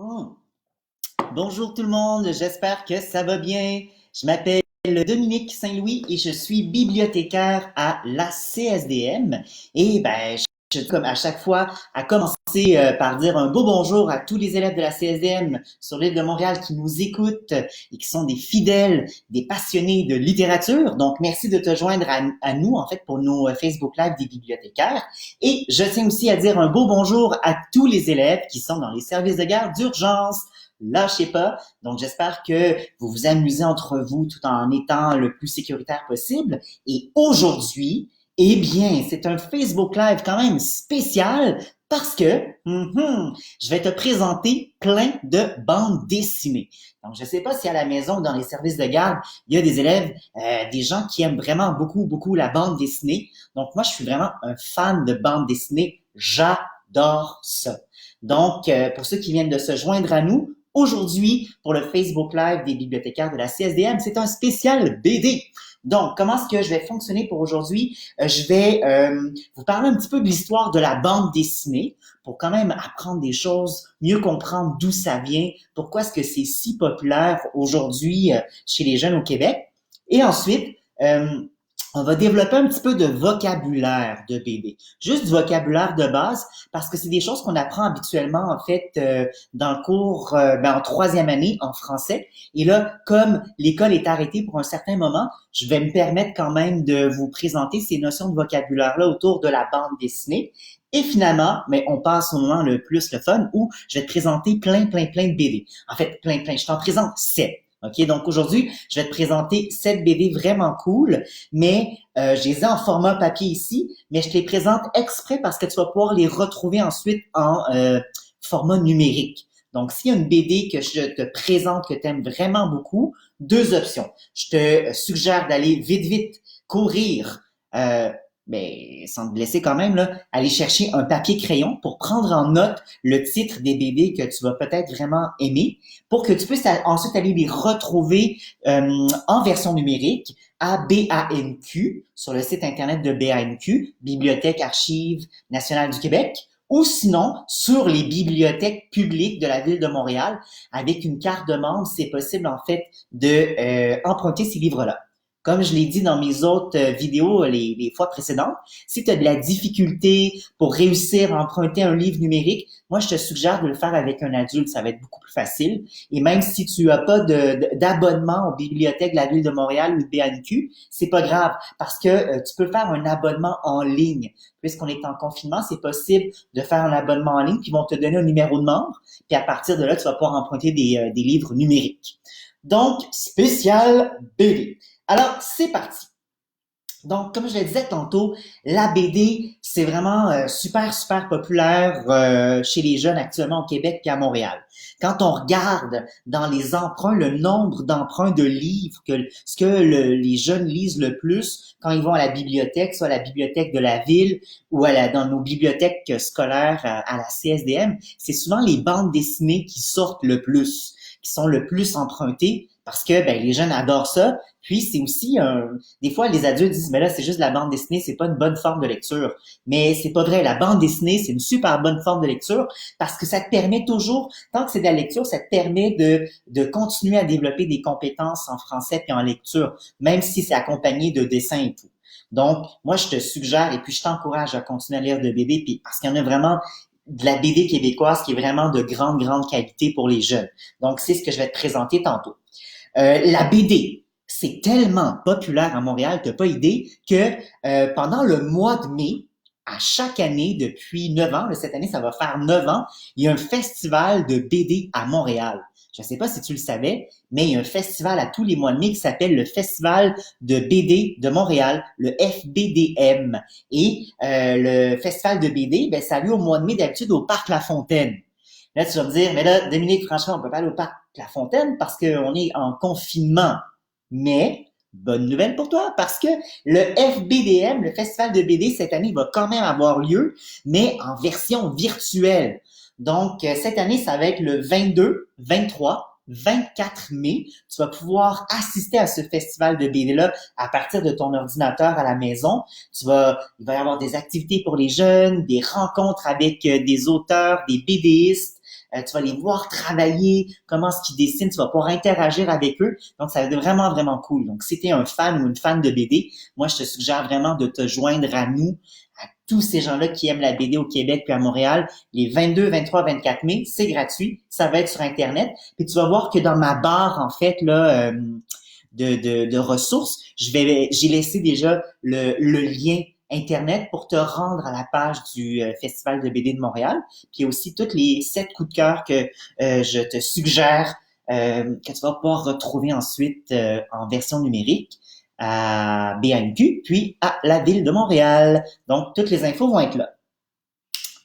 Hmm. Bonjour tout le monde, j'espère que ça va bien. Je m'appelle Dominique Saint-Louis et je suis bibliothécaire à la CSDM. Et comme à chaque fois, à commencer par dire un beau bonjour à tous les élèves de la CSDM sur l'île de Montréal qui nous écoutent et qui sont des fidèles, des passionnés de littérature. Donc, merci de te joindre à nous, en fait, pour nos Facebook Live des bibliothécaires. Et je tiens aussi à dire un beau bonjour à tous les élèves qui sont dans les services de garde d'urgence. Lâchez pas. Donc, j'espère que vous vous amusez entre vous tout en étant le plus sécuritaire possible. Et aujourd'hui, eh bien, c'est un Facebook Live quand même spécial parce que je vais te présenter plein de bandes dessinées. Donc, je ne sais pas si à la maison ou dans les services de garde, il y a des élèves, des gens qui aiment vraiment beaucoup, beaucoup la bande dessinée. Donc, moi, je suis vraiment un fan de bande dessinée. J'adore ça. Donc, pour ceux qui viennent de se joindre à nous, aujourd'hui, pour le Facebook Live des bibliothécaires de la CSDM, c'est un spécial BD. Donc, comment est-ce que je vais fonctionner pour aujourd'hui? Je vais vous parler un petit peu de l'histoire de la bande dessinée pour quand même apprendre des choses, mieux comprendre d'où ça vient, pourquoi est-ce que c'est si populaire aujourd'hui chez les jeunes au Québec. Et ensuite, on va développer un petit peu de vocabulaire de bébé. Juste du vocabulaire de base, parce que c'est des choses qu'on apprend habituellement, en fait, dans le cours, en troisième année en français. Et là, comme l'école est arrêtée pour un certain moment, je vais me permettre quand même de vous présenter ces notions de vocabulaire-là autour de la bande dessinée. Et finalement, mais on passe au moment le plus le fun où je vais te présenter plein de BD. En fait, plein. Je t'en présente 7. OK, donc aujourd'hui, je vais te présenter 7 BD vraiment cool, mais je les ai en format papier ici, mais je te les présente exprès parce que tu vas pouvoir les retrouver ensuite en format numérique. Donc, s'il y a une BD que je te présente que tu aimes vraiment beaucoup, deux options. Je te suggère d'aller vite, courir, euh, mais sans te blesser quand même, là, aller chercher un papier crayon pour prendre en note le titre des BD que tu vas peut-être vraiment aimer, pour que tu puisses ensuite aller les retrouver en version numérique à BANQ, sur le site internet de BANQ, Bibliothèque Archives nationale du Québec, ou sinon sur les bibliothèques publiques de la ville de Montréal. Avec une carte de membre, c'est possible en fait de emprunter ces livres-là. Comme je l'ai dit dans mes autres vidéos les fois précédentes, si tu as de la difficulté pour réussir à emprunter un livre numérique, moi, je te suggère de le faire avec un adulte. Ça va être beaucoup plus facile. Et même si tu n'as pas d'abonnement aux bibliothèques de la ville de Montréal ou de BANQ, c'est pas grave parce que tu peux faire un abonnement en ligne. Puisqu'on est en confinement, c'est possible de faire un abonnement en ligne, puis ils vont te donner un numéro de membre. Puis à partir de là, tu vas pouvoir emprunter des livres numériques. Donc, spécial BD. Alors, c'est parti. Donc, comme je le disais tantôt, la BD, c'est vraiment super populaire chez les jeunes actuellement au Québec et à Montréal. Quand on regarde dans les emprunts, le nombre d'emprunts de livres ce que les jeunes lisent le plus quand ils vont à la bibliothèque, soit à la bibliothèque de la ville ou dans nos bibliothèques scolaires à la CSDM, c'est souvent les bandes dessinées qui sortent le plus, qui sont le plus empruntées parce que les jeunes adorent ça. Puis c'est aussi des fois les adultes disent mais là c'est juste la bande dessinée, c'est pas une bonne forme de lecture. Mais c'est pas vrai, la bande dessinée, c'est une super bonne forme de lecture parce que ça te permet toujours, tant que c'est de la lecture, ça te permet de continuer à développer des compétences en français puis en lecture, même si c'est accompagné de dessins et tout. Donc, moi, je te suggère et puis je t'encourage à continuer à lire de BD puis parce qu'il y en a vraiment de la BD québécoise qui est vraiment de grande qualité pour les jeunes. Donc, c'est ce que je vais te présenter tantôt. La BD, c'est tellement populaire à Montréal, t'as pas idée, que pendant le mois de mai, à chaque année, depuis 9 ans, cette année, ça va faire 9 ans, il y a un festival de BD à Montréal. Je ne sais pas si tu le savais, mais il y a un festival à tous les mois de mai qui s'appelle le Festival de BD de Montréal, le FBDM. Et le festival de BD, ça a lieu au mois de mai d'habitude au Parc La Fontaine. Là, tu vas me dire, mais là, Dominique, franchement, on peut pas aller au parc La Fontaine parce qu'on est en confinement. Mais, bonne nouvelle pour toi, parce que le FBDM, le Festival de BD, cette année, va quand même avoir lieu, mais en version virtuelle. Donc, cette année, ça va être le 22, 23, 24 mai. Tu vas pouvoir assister à ce festival de BD-là à partir de ton ordinateur à la maison. Il va y avoir des activités pour les jeunes, des rencontres avec des auteurs, des BDistes, tu vas les voir travailler, comment est-ce qu'ils dessinent, tu vas pouvoir interagir avec eux. Donc, ça va être vraiment, vraiment cool. Donc, si tu es un fan ou une fan de BD, moi, je te suggère vraiment de te joindre à nous, à tous ces gens-là qui aiment la BD au Québec puis à Montréal, les 22, 23, 24 mai, c'est gratuit, ça va être sur Internet. Puis tu vas voir que dans ma barre, en fait, là, de ressources, j'ai laissé déjà le lien Internet pour te rendre à la page du Festival de BD de Montréal. Puis aussi tous les 7 coups de cœur que je te suggère que tu vas pouvoir retrouver ensuite en version numérique à BAMQ, puis à la Ville de Montréal. Donc, toutes les infos vont être là.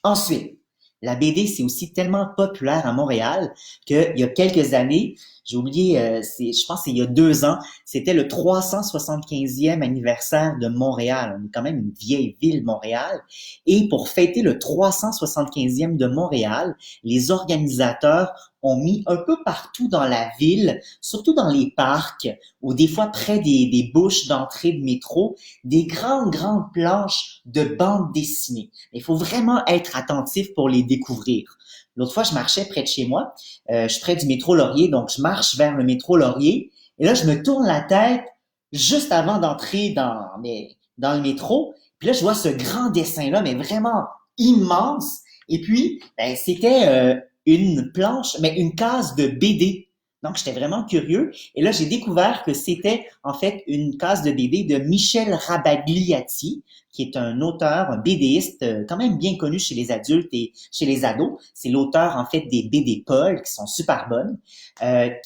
Ensuite, la BD, c'est aussi tellement populaire à Montréal qu'il y a quelques années, j'ai oublié, je pense que c'est il y a 2 ans, c'était le 375e anniversaire de Montréal. On est quand même une vieille ville, Montréal. Et pour fêter le 375e de Montréal, les organisateurs ont mis un peu partout dans la ville, surtout dans les parcs ou des fois près des bouches d'entrée de métro, des grandes, grandes planches de bandes dessinées. Il faut vraiment être attentif pour les découvrir. L'autre fois, je marchais près de chez moi. Je suis près du métro Laurier, donc je marche vers le métro Laurier. Et là, je me tourne la tête juste avant d'entrer dans le métro. Puis là, je vois ce grand dessin-là, mais vraiment immense. Et puis, ben, c'était une planche, mais une case de BD. Donc, j'étais vraiment curieux. Et là, j'ai découvert que c'était en fait une case de BD de Michel Rabagliati, qui est un auteur, un BDiste quand même bien connu chez les adultes et chez les ados. C'est l'auteur en fait des BD Paul, qui sont super bonnes,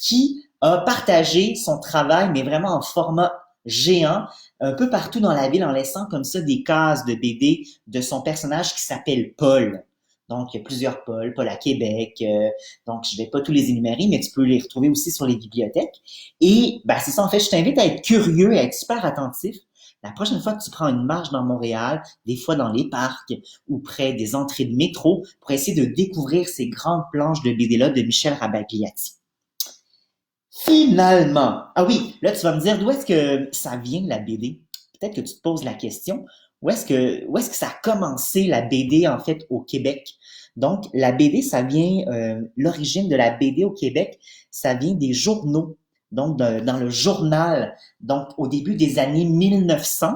qui a partagé son travail, mais vraiment en format géant, un peu partout dans la ville, en laissant comme ça des cases de BD de son personnage qui s'appelle Paul. Donc, il y a plusieurs Paul, Paul à Québec. Donc, je vais pas tous les énumérer, mais tu peux les retrouver aussi sur les bibliothèques. Et ben, c'est ça, en fait, je t'invite à être curieux et à être super attentif. La prochaine fois que tu prends une marche dans Montréal, des fois dans les parcs ou près des entrées de métro, pour essayer de découvrir ces grandes planches de BD-là de Michel Rabagliati. Finalement, ah oui, là tu vas me dire d'où est-ce que ça vient la BD? Peut-être que tu te poses la question, où est-ce que ça a commencé la BD en fait au Québec? Donc la BD, ça vient, l'origine de la BD au Québec, ça vient des journaux. Donc dans le journal, donc au début des années 1900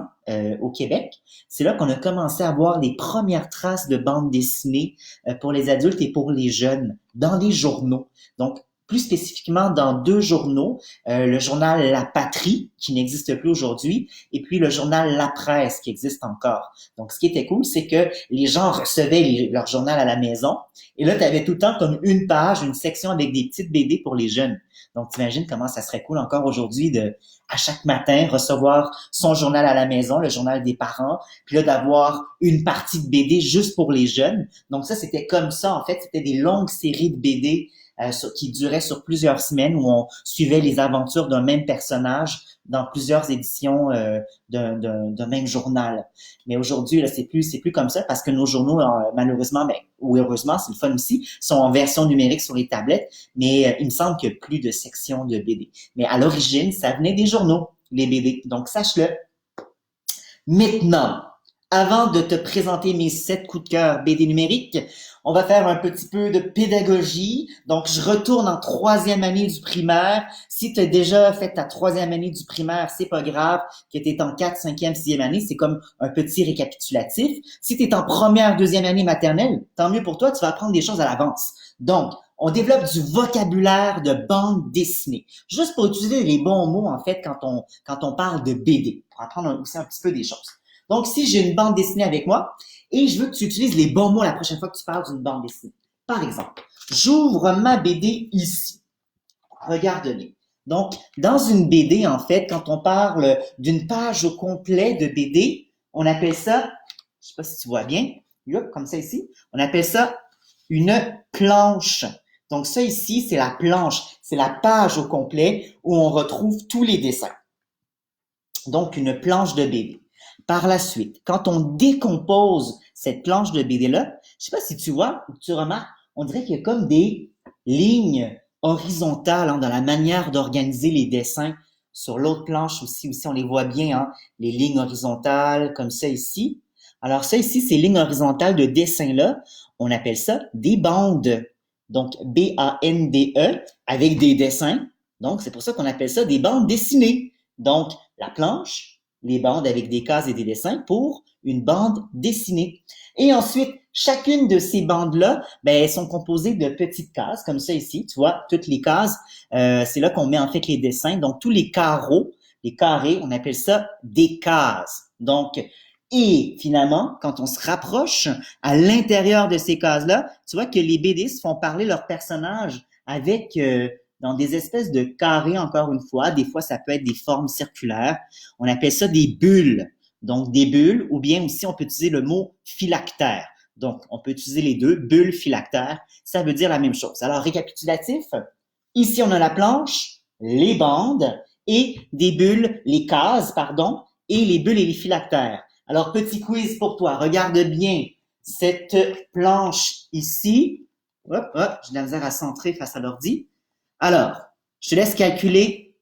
au Québec, c'est là qu'on a commencé à voir les premières traces de bandes dessinées pour les adultes et pour les jeunes dans les journaux. Donc plus spécifiquement dans 2 journaux, le journal La Patrie, qui n'existe plus aujourd'hui, et puis le journal La Presse, qui existe encore. Donc, ce qui était cool, c'est que les gens recevaient leur journal à la maison, et là, tu avais tout le temps comme une page, une section avec des petites BD pour les jeunes. Donc, t'imagines comment ça serait cool encore aujourd'hui de, à chaque matin, recevoir son journal à la maison, le journal des parents, puis là, d'avoir une partie de BD juste pour les jeunes. Donc, ça, c'était comme ça, en fait, c'était des longues séries de BD qui durait sur plusieurs semaines où on suivait les aventures d'un même personnage dans plusieurs éditions d'un même journal. Mais aujourd'hui, là, c'est plus comme ça parce que nos journaux, malheureusement, ben, ou heureusement, c'est le fun aussi, sont en version numérique sur les tablettes, mais il me semble qu'il n'y a plus de section de BD. Mais à l'origine, ça venait des journaux, les BD. Donc, sache-le. Maintenant, avant de te présenter mes 7 coups de cœur BD numériques, on va faire un petit peu de pédagogie. Donc, je retourne en 3e année du primaire. Si tu as déjà fait ta 3e année du primaire, c'est pas grave. Que tu es en 4, 5e, 6e année, c'est comme un petit récapitulatif. Si tu es en première, 2e année maternelle, tant mieux pour toi, tu vas apprendre des choses à l'avance. Donc, on développe du vocabulaire de bande dessinée. Juste pour utiliser les bons mots, en fait, quand on parle de BD, pour apprendre aussi un petit peu des choses. Donc, si j'ai une bande dessinée avec moi et je veux que tu utilises les bons mots la prochaine fois que tu parles d'une bande dessinée. Par exemple, j'ouvre ma BD ici. Regarde bien. Donc, dans une BD, en fait, quand on parle d'une page au complet de BD, on appelle ça, je sais pas si tu vois bien, comme ça ici, on appelle ça une planche. Donc, ça ici, c'est la planche, c'est la page au complet où on retrouve tous les dessins. Donc, une planche de BD. Par la suite, quand on décompose cette planche de BD-là, je sais pas si tu vois ou tu remarques, on dirait qu'il y a comme des lignes horizontales dans la manière d'organiser les dessins. Sur l'autre planche aussi, on les voit bien, hein, les lignes horizontales comme ça ici. Alors ça ici, ces lignes horizontales de dessin-là, on appelle ça des bandes. donc B-A-N-D-E, avec des dessins. Donc, c'est pour ça qu'on appelle ça des bandes dessinées. Donc, la planche, les bandes avec des cases et des dessins pour une bande dessinée. Et ensuite, chacune de ces bandes-là, elles sont composées de petites cases, comme ça ici. Tu vois, toutes les cases, c'est là qu'on met en fait les dessins. Donc, tous les carreaux, les carrés, on appelle ça des cases. Donc, et finalement, quand on se rapproche à l'intérieur de ces cases-là, tu vois que les BDistes font parler leurs personnages avec dans des espèces de carrés, encore une fois. Des fois, ça peut être des formes circulaires. On appelle ça des bulles. Donc, des bulles, ou bien aussi, on peut utiliser le mot phylactère. Donc, on peut utiliser les deux, bulles, phylactères. Ça veut dire la même chose. Alors, récapitulatif. Ici, on a la planche, les bandes et des bulles, les cases, pardon, et les bulles et les phylactères. Alors, petit quiz pour toi. Regarde bien cette planche ici. Hop, hop, j'ai de la misère à centrer face à l'ordi. Alors, je te laisse calculer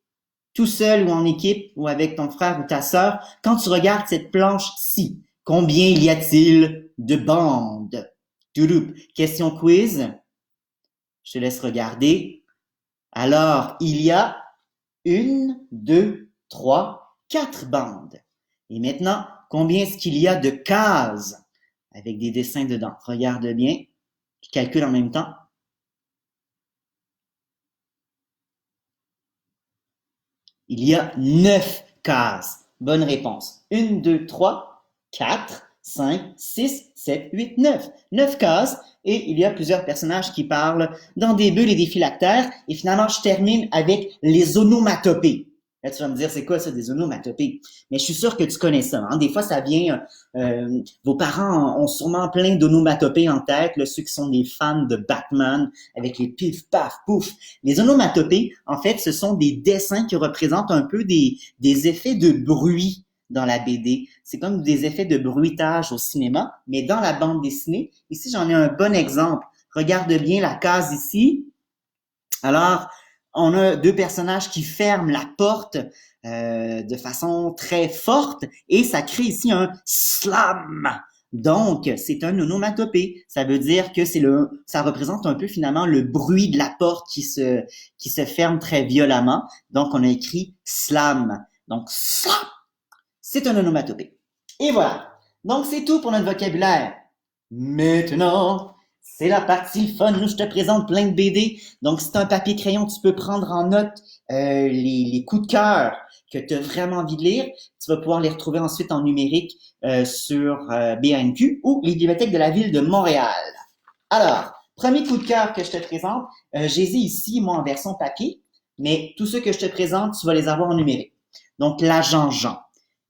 tout seul ou en équipe ou avec ton frère ou ta sœur. Quand tu regardes cette planche-ci, combien y a-t-il de bandes? Touloup. Question quiz. Je te laisse regarder. Alors, il y a 1, 2, 3, 4 bandes. Et maintenant, combien est-ce qu'il y a de cases avec des dessins dedans? Regarde bien. Je calcule en même temps. Il y a 9 cases. Bonne réponse. 1, 2, 3, 4, 5, 6, 7, 8, 9. 9 cases. Et il y a plusieurs personnages qui parlent dans des bulles et des phylactères. Et finalement, je termine avec les onomatopées. Là, tu vas me dire, c'est quoi ça, des onomatopées? Mais je suis sûr que tu connais ça. Hein? Des fois, ça vient... vos parents ont sûrement plein d'onomatopées en tête, là, ceux qui sont des fans de Batman, avec les pif, paf, pouf. Les onomatopées, en fait, ce sont des dessins qui représentent un peu des effets de bruit dans la BD. C'est comme des effets de bruitage au cinéma, mais dans la bande dessinée. Ici, j'en ai un bon exemple. Regarde bien la case ici. Alors, on a deux personnages qui ferment la porte de façon très forte et ça crée ici un slam. Donc, c'est un onomatopée. Ça veut dire que ça représente un peu finalement le bruit de la porte qui se ferme très violemment. Donc, on a écrit slam. Donc, slam, c'est un onomatopée. Et voilà. Donc, c'est tout pour notre vocabulaire. Maintenant, c'est la partie fun où je te présente plein de BD. Donc, si tu as un papier crayon, tu peux prendre en note les coups de cœur que tu as vraiment envie de lire. Tu vas pouvoir les retrouver ensuite en numérique sur BANQ ou les bibliothèques de la ville de Montréal. Alors, premier coup de cœur que je te présente, j'ai ici, moi, en version papier, mais tous ceux que je te présente, tu vas les avoir en numérique. Donc, l'agent Jean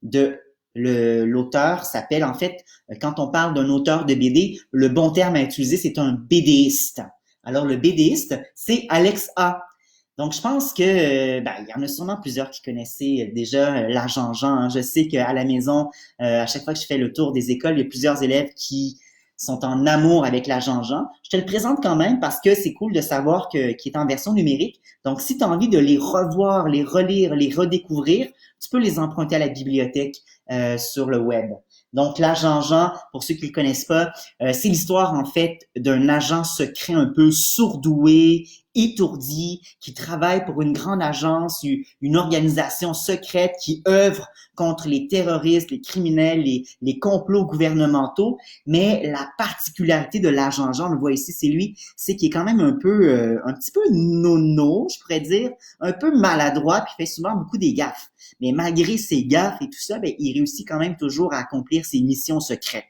de l'auteur s'appelle, en fait, quand on parle d'un auteur de BD, le bon terme à utiliser, c'est un BDiste. Alors, le BDiste, c'est Alex A. Donc, je pense que il y en a sûrement plusieurs qui connaissaient déjà l'agent Jean. Hein. Je sais qu'à la maison, à chaque fois que je fais le tour des écoles, il y a plusieurs élèves qui sont en amour avec l'agent Jean. Je te le présente quand même parce que c'est cool de savoir qu'il est en version numérique. Donc, si tu as envie de les revoir, les relire, les redécouvrir, tu peux les emprunter à la bibliothèque sur le web. Donc, l'agent Jean, pour ceux qui le connaissent pas, c'est l'histoire en fait d'un agent secret un peu sourdoué, étourdi, qui travaille pour une grande agence, une organisation secrète qui œuvre contre les terroristes, les criminels, les complots gouvernementaux. Mais la particularité de l'agent Jean, on le voit ici, c'est lui, c'est qu'il est quand même un petit peu nono, je pourrais dire, un peu maladroit, puis il fait souvent beaucoup des gaffes. Mais malgré ses gaffes et tout ça, il réussit quand même toujours à accomplir ses missions secrètes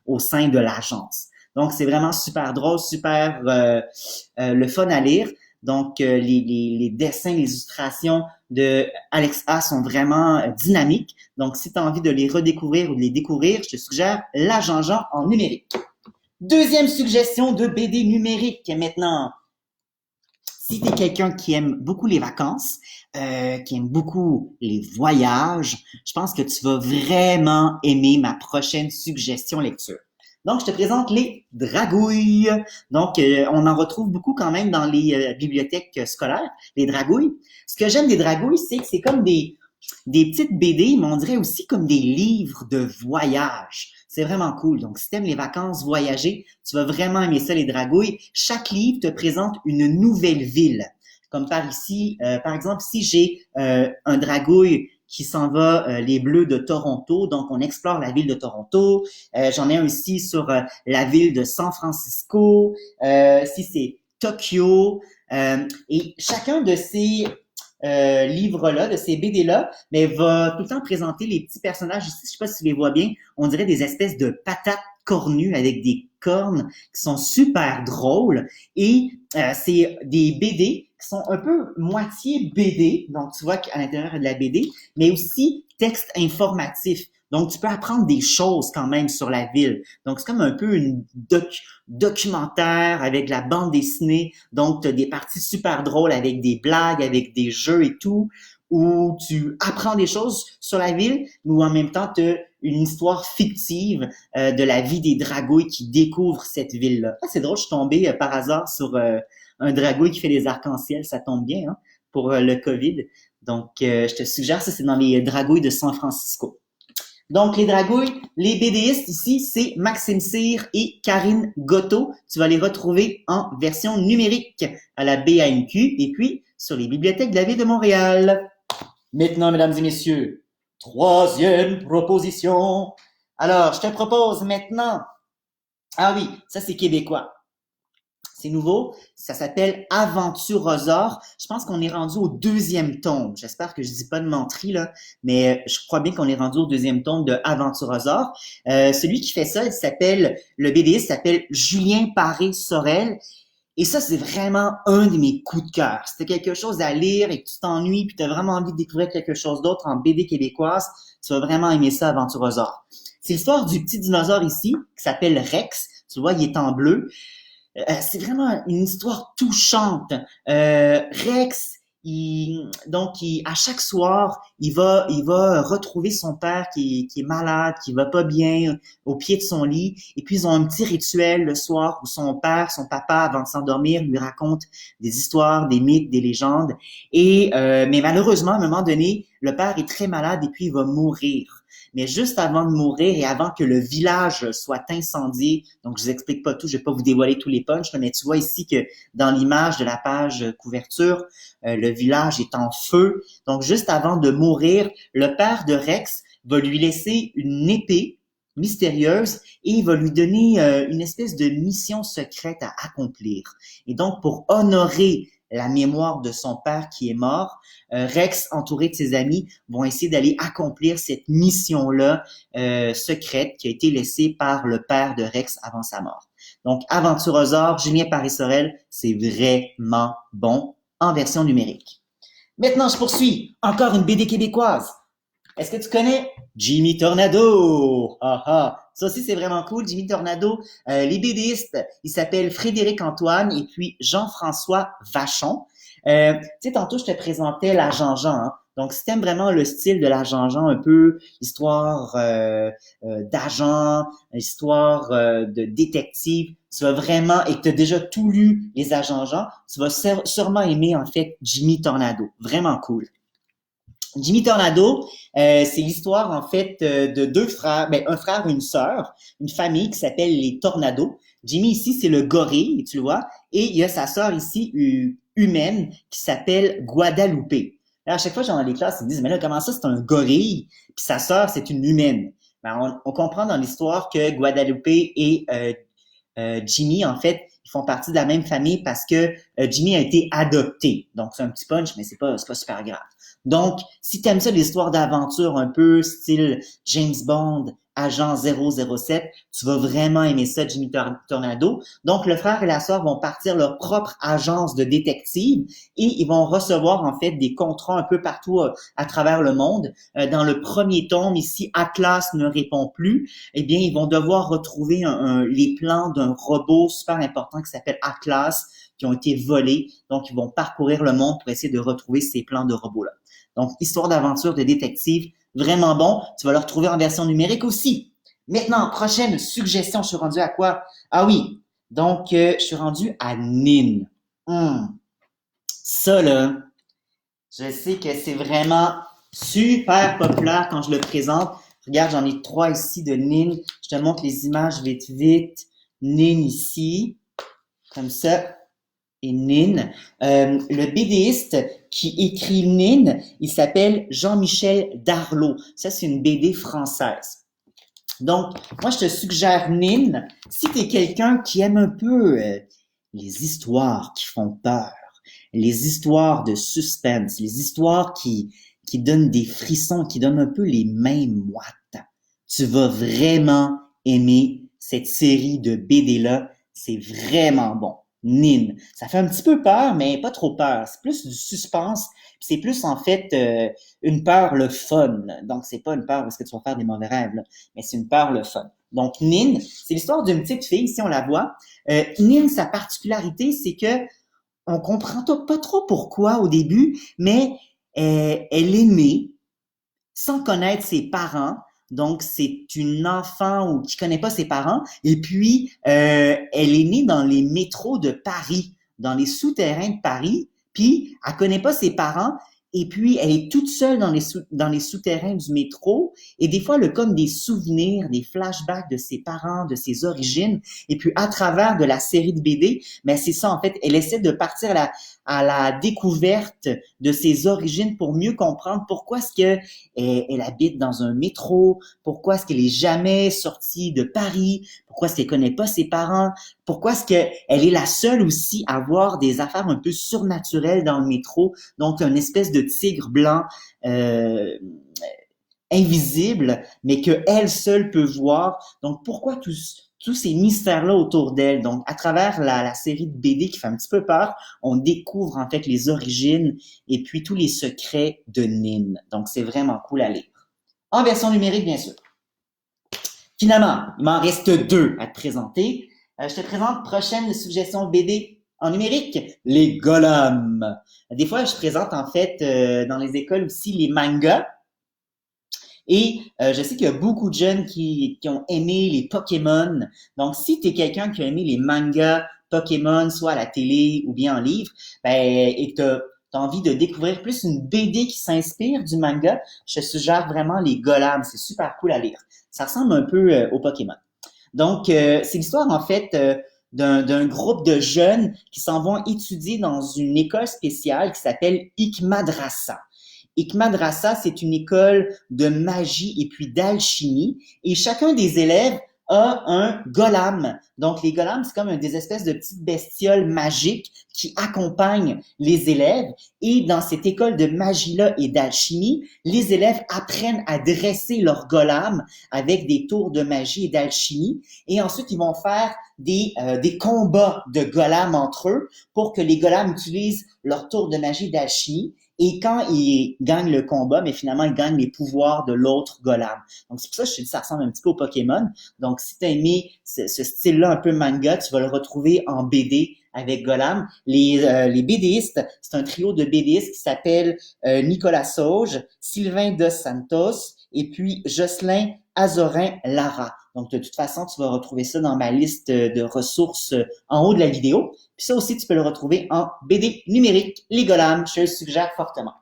au sein de l'agence. Donc, c'est vraiment super drôle, super le fun à lire. Donc, les dessins, les illustrations de Alex A sont vraiment dynamiques. Donc, si tu as envie de les redécouvrir ou de les découvrir, je te suggère l'agent Jean en numérique. Deuxième suggestion de BD numérique maintenant. Si tu es quelqu'un qui aime beaucoup les vacances, qui aime beaucoup les voyages, je pense que tu vas vraiment aimer ma prochaine suggestion lecture. Donc, je te présente les dragouilles. Donc, on en retrouve beaucoup quand même dans les bibliothèques scolaires, les dragouilles. Ce que j'aime des dragouilles, c'est que c'est comme des petites BD, mais on dirait aussi comme des livres de voyage. C'est vraiment cool. Donc, si tu aimes les vacances, voyager, tu vas vraiment aimer ça, les dragouilles. Chaque livre te présente une nouvelle ville. Comme par ici, par exemple, si j'ai un dragouille qui s'en va les Bleus de Toronto, donc on explore la ville de Toronto. J'en ai un ici sur la ville de San Francisco. Si c'est Tokyo. Et chacun de ces livres-là, de ces BD-là, mais va tout le temps présenter les petits personnages ici. Je sais pas si tu les vois bien. On dirait des espèces de patates cornues avec des cornes qui sont super drôles. Et c'est des BD qui sont un peu moitié BD. Donc, tu vois qu'à l'intérieur il y a de la BD, mais aussi texte informatif. Donc, tu peux apprendre des choses quand même sur la ville. Donc, c'est comme un peu une documentaire avec la bande dessinée. Donc, tu as des parties super drôles avec des blagues, avec des jeux et tout, où tu apprends des choses sur la ville, mais où en même temps, tu as une histoire fictive de la vie des dragouilles qui découvrent cette ville-là. Ah, c'est drôle, je suis tombé par hasard sur un dragouille qui fait des arcs-en-ciel. Ça tombe bien hein, pour le COVID. Donc, je te suggère, ça, c'est dans les dragouilles de San Francisco. Donc, les dragouilles, les BDistes ici, c'est Maxime Cyr et Karine Gotto. Tu vas les retrouver en version numérique à la BANQ et puis sur les bibliothèques de la Ville de Montréal. Maintenant, mesdames et messieurs, troisième proposition. Alors, je te propose maintenant. Ah oui, ça c'est québécois. C'est nouveau. Ça s'appelle Aventurosaure. Je pense qu'on est rendu au deuxième tome. J'espère que je dis pas de menterie, là, mais je crois bien qu'on est rendu au deuxième tome de Aventurosaure. Celui qui fait ça, le BDiste s'appelle Julien Paré-Sorel. Et ça, c'est vraiment un de mes coups de cœur. Si t'as quelque chose à lire et que tu t'ennuies puis t'as vraiment envie de découvrir quelque chose d'autre en BD québécoise, tu vas vraiment aimer ça, Aventurosaure. C'est l'histoire du petit dinosaure ici, qui s'appelle Rex. Tu vois, il est en bleu. C'est vraiment une histoire touchante. Rex, à chaque soir, il va retrouver son père qui est malade, qui va pas bien, au pied de son lit. Et puis ils ont un petit rituel le soir où son père, son papa, avant de s'endormir, lui raconte des histoires, des mythes, des légendes. Mais malheureusement, à un moment donné, le père est très malade et puis il va mourir. Mais juste avant de mourir et avant que le village soit incendié, donc je vous explique pas tout, je vais pas vous dévoiler tous les punchs, mais tu vois ici que dans l'image de la page couverture, le village est en feu. Donc juste avant de mourir, le père de Rex va lui laisser une épée mystérieuse et il va lui donner une espèce de mission secrète à accomplir. Et donc pour honorer la mémoire de son père qui est mort, Rex, entouré de ses amis, vont essayer d'aller accomplir cette mission-là secrète qui a été laissée par le père de Rex avant sa mort. Donc, Aventurosaure, Julien Paré-Sorel, c'est vraiment bon en version numérique. Maintenant, je poursuis. Encore une BD québécoise. Est-ce que tu connais Jimmy Tornado? Ah ah, ça aussi c'est vraiment cool, Jimmy Tornado. Les BDistes, ils s'appellent Frédéric Antoine et puis Jean-François Vachon. Tu sais, tantôt je te présentais la Jean-Jean. Hein? Donc, si t'aimes vraiment le style de la Jean-Jean, un peu histoire d'agent, histoire de détective, tu vas vraiment, et que tu as déjà tout lu les agents Jean, tu vas sûrement aimer en fait Jimmy Tornado. Vraiment cool. Jimmy Tornado, c'est l'histoire en fait de deux frères, un frère et une sœur, une famille qui s'appelle les Tornados. Jimmy ici, c'est le gorille, tu le vois, et il y a sa sœur ici, humaine, qui s'appelle Guadalupe. Là, à chaque fois, j'en ai les classes, ils me disent, mais là, comment ça, c'est un gorille, puis sa sœur, c'est une humaine. On comprend dans l'histoire que Guadalupe et Jimmy, en fait, ils font partie de la même famille parce que Jimmy a été adopté. Donc, c'est un petit punch, mais c'est pas super grave. Donc, si tu aimes ça, l'histoire d'aventure un peu style James Bond, Agent 007, tu vas vraiment aimer ça, Jimmy Tornado. Donc, le frère et la sœur vont partir leur propre agence de détective et ils vont recevoir en fait des contrats un peu partout à travers le monde. Dans le premier tome, ici, Atlas ne répond plus. Eh bien, ils vont devoir retrouver les plans d'un robot super important qui s'appelle Atlas, qui ont été volés. Donc, ils vont parcourir le monde pour essayer de retrouver ces plans de robots-là. Donc, histoire d'aventure de détective, vraiment bon. Tu vas le retrouver en version numérique aussi. Maintenant, prochaine suggestion, je suis rendu à quoi? Ah oui, donc je suis rendu à Nin. Ça, là, je sais que c'est vraiment super populaire quand je le présente. Regarde, j'en ai 3 ici de Nin. Je te montre les images vite, vite. Nin ici, comme ça, et Nin. Le BDiste qui écrit Nin, il s'appelle Jean-Michel Darlot. Ça, c'est une BD française. Donc, moi, je te suggère Nin. Si tu es quelqu'un qui aime un peu les histoires qui font peur, les histoires de suspense, les histoires qui donnent des frissons, qui donnent un peu les mains moites, tu vas vraiment aimer cette série de BD-là. C'est vraiment bon. Nin. Ça fait un petit peu peur, mais pas trop peur. C'est plus du suspense. C'est plus en fait une peur le fun. Donc c'est pas une peur parce que tu vas faire des mauvais rêves, là, mais c'est une peur le fun. Donc Nin, c'est l'histoire d'une petite fille. Ici on la voit. Nin, sa particularité, c'est que on comprend pas trop pourquoi au début, mais elle est née sans connaître ses parents. Donc, c'est une enfant ou qui connaît pas ses parents. Et puis, elle est née dans les métros de Paris, dans les souterrains de Paris. Puis, elle connaît pas ses parents. Et puis, elle est toute seule dans les souterrains du métro. Et des fois, elle a comme des souvenirs, des flashbacks de ses parents, de ses origines. Et puis, à travers de la série de BD, mais c'est ça, en fait, elle essaie de partir à la découverte de ses origines pour mieux comprendre pourquoi est-ce que elle habite dans un métro, pourquoi est-ce qu'elle est jamais sortie de Paris, pourquoi est-ce qu'elle connaît pas ses parents, pourquoi est-ce qu'elle est la seule aussi à voir des affaires un peu surnaturelles dans le métro, donc une espèce de tigre blanc invisible, mais que elle seule peut voir. Donc pourquoi tous ces mystères-là autour d'elle. Donc, à travers la série de BD qui fait un petit peu peur, on découvre en fait les origines et puis tous les secrets de Nin. Donc, c'est vraiment cool à lire. En version numérique, bien sûr. Finalement, il m'en reste 2 à te présenter. Je te présente prochaine suggestion de BD en numérique, les golems. Des fois, je présente en fait dans les écoles aussi les mangas. Et je sais qu'il y a beaucoup de jeunes qui ont aimé les Pokémon. Donc, si tu es quelqu'un qui a aimé les mangas Pokémon, soit à la télé ou bien en livre, ben, et que tu as envie de découvrir plus une BD qui s'inspire du manga, je te suggère vraiment les Golems. C'est super cool à lire. Ça ressemble un peu aux Pokémon. Donc, c'est l'histoire en fait d'un groupe de jeunes qui s'en vont étudier dans une école spéciale qui s'appelle Ikmadrasa. Ikmadrasa, c'est une école de magie et puis d'alchimie. Et chacun des élèves a un golem. Donc, les golems, c'est comme des espèces de petites bestioles magiques qui accompagnent les élèves. Et dans cette école de magie-là et d'alchimie, les élèves apprennent à dresser leur golem avec des tours de magie et d'alchimie. Et ensuite, ils vont faire des combats de golems entre eux pour que les golems utilisent leur tour de magie et d'alchimie. Et quand ils gagnent le combat, mais finalement, ils gagnent les pouvoirs de l'autre golem. Donc, c'est pour ça que je te dis ça ressemble un petit peu au Pokémon. Donc, si tu as aimé ce style-là un peu manga, tu vas le retrouver en BD avec Golem. Les BDistes, c'est un trio de BDistes qui s'appelle Nicolas Sauge, Sylvain Dos Santos et puis Jocelyn Azorin Lara. Donc, de toute façon, tu vas retrouver ça dans ma liste de ressources en haut de la vidéo. Puis ça aussi, tu peux le retrouver en BD numérique, les Golems. Je le suggère fortement.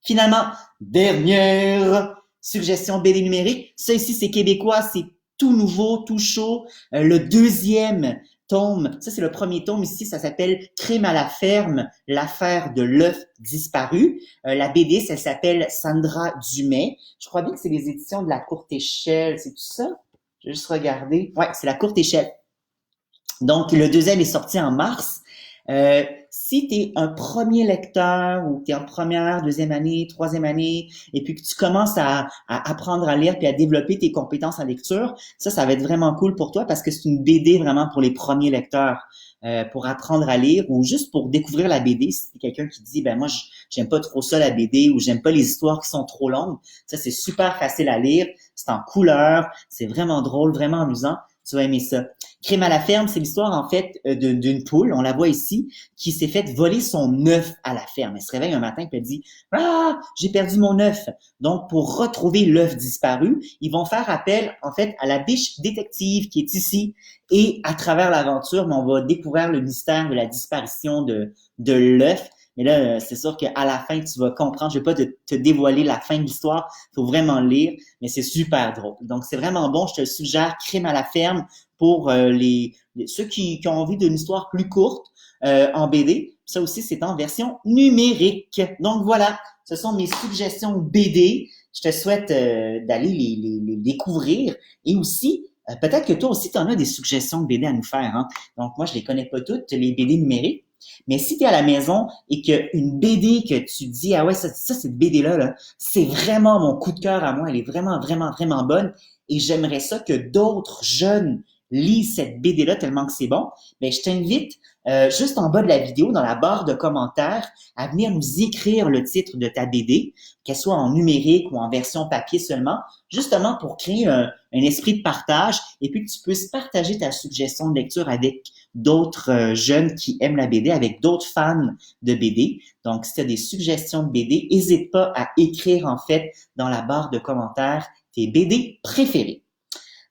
Finalement, dernière suggestion BD numérique. Ça ici, c'est québécois, c'est tout nouveau, tout chaud. Le deuxième tome, ça c'est le premier tome ici, ça s'appelle Crime à la ferme, l'affaire de l'œuf disparu. La BD, ça s'appelle Sandra Dumais. Je crois bien que c'est les éditions de La Courte Échelle, c'est tout ça? Je vais juste regarder. Ouais, c'est La Courte Échelle. Donc, le deuxième est sorti en mars. Si tu es un premier lecteur ou tu es en première, deuxième année, troisième année, et puis que tu commences à apprendre à lire puis à développer tes compétences en lecture, ça va être vraiment cool pour toi parce que c'est une BD vraiment pour les premiers lecteurs, pour apprendre à lire ou juste pour découvrir la BD. Si tu es quelqu'un qui dit, ben moi, j'aime pas trop ça la BD ou j'aime pas les histoires qui sont trop longues, ça c'est super facile à lire, c'est en couleur, c'est vraiment drôle, vraiment amusant. Tu vas aimer ça. Crime à la ferme, c'est l'histoire en fait d'une poule, on la voit ici, qui s'est fait voler son œuf à la ferme. Elle se réveille un matin et elle dit « Ah, j'ai perdu mon œuf ». Donc, pour retrouver l'œuf disparu, ils vont faire appel en fait à la biche détective qui est ici. Et à travers l'aventure, on va découvrir le mystère de la disparition de l'œuf. Mais là, c'est sûr qu'à la fin, tu vas comprendre. Je vais pas te dévoiler la fin de l'histoire. Il faut vraiment le lire, mais c'est super drôle. Donc, c'est vraiment bon. Je te le suggère, Crime à la ferme pour ceux qui ont envie d'une histoire plus courte en BD. Ça aussi, c'est en version numérique. Donc, voilà. Ce sont mes suggestions BD. Je te souhaite d'aller les découvrir. Et aussi, peut-être que toi aussi, tu en as des suggestions de BD à nous faire. Hein? Donc, moi, je les connais pas toutes, les BD numériques. Mais si tu es à la maison et qu'une BD que tu dis, ah ouais, ça cette BD-là, là, c'est vraiment mon coup de cœur à moi, elle est vraiment, vraiment, vraiment bonne, et j'aimerais ça que d'autres jeunes lisent cette BD-là tellement que c'est bon, ben je t'invite juste en bas de la vidéo, dans la barre de commentaires, à venir nous écrire le titre de ta BD, qu'elle soit en numérique ou en version papier seulement, justement pour créer un esprit de partage et puis que tu puisses partager ta suggestion de lecture avec d'autres jeunes qui aiment la BD, avec d'autres fans de BD. Donc, si tu as des suggestions de BD, n'hésite pas à écrire en fait dans la barre de commentaires tes BD préférés.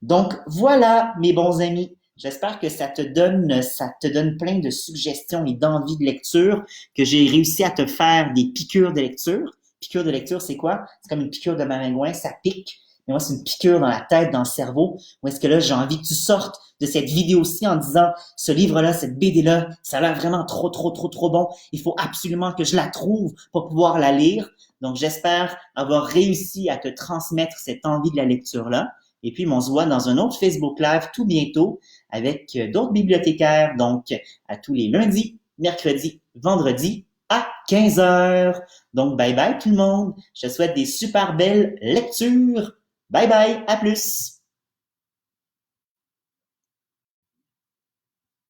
Donc, voilà, mes bons amis. J'espère que ça te donne plein de suggestions et d'envie de lecture, que j'ai réussi à te faire des piqûres de lecture. Piqûre de lecture, c'est quoi? C'est comme une piqûre de maringouin, ça pique. Mais moi, c'est une piqûre dans la tête, dans le cerveau. Où est-ce que là, j'ai envie que tu sortes de cette vidéo-ci en disant, ce livre-là, cette BD-là, ça a l'air vraiment trop, trop, trop, trop bon. Il faut absolument que je la trouve pour pouvoir la lire. Donc, j'espère avoir réussi à te transmettre cette envie de la lecture-là. Et puis, on se voit dans un autre Facebook Live tout bientôt avec d'autres bibliothécaires, donc à tous les lundis, mercredis, vendredis à 15 heures. Donc, bye bye tout le monde. Je te souhaite des super belles lectures. Bye bye, à plus.